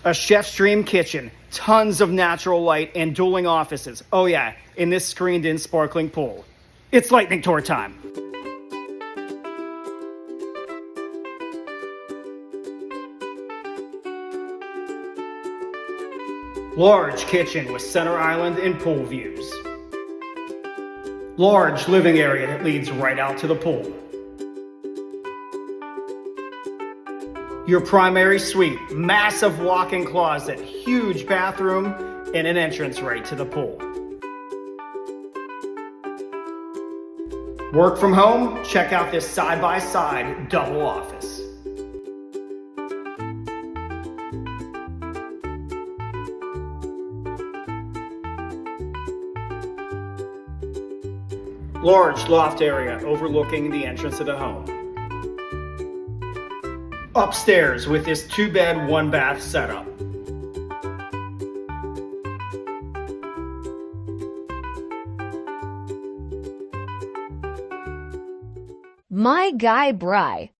A chef's dream kitchen, tons of natural light, and dueling offices. Oh yeah, in this screened-in sparkling pool. It's lightning tour time. Large kitchen with center island and pool views. Large living area that leads right out to the pool. Your primary suite, massive walk-in closet, huge bathroom, and an entrance right to the pool. Work from home? Check out this side-by-side double office. Large loft area overlooking the entrance of the home. Upstairs with this 2-bed, 1-bath setup. My Guy Bri.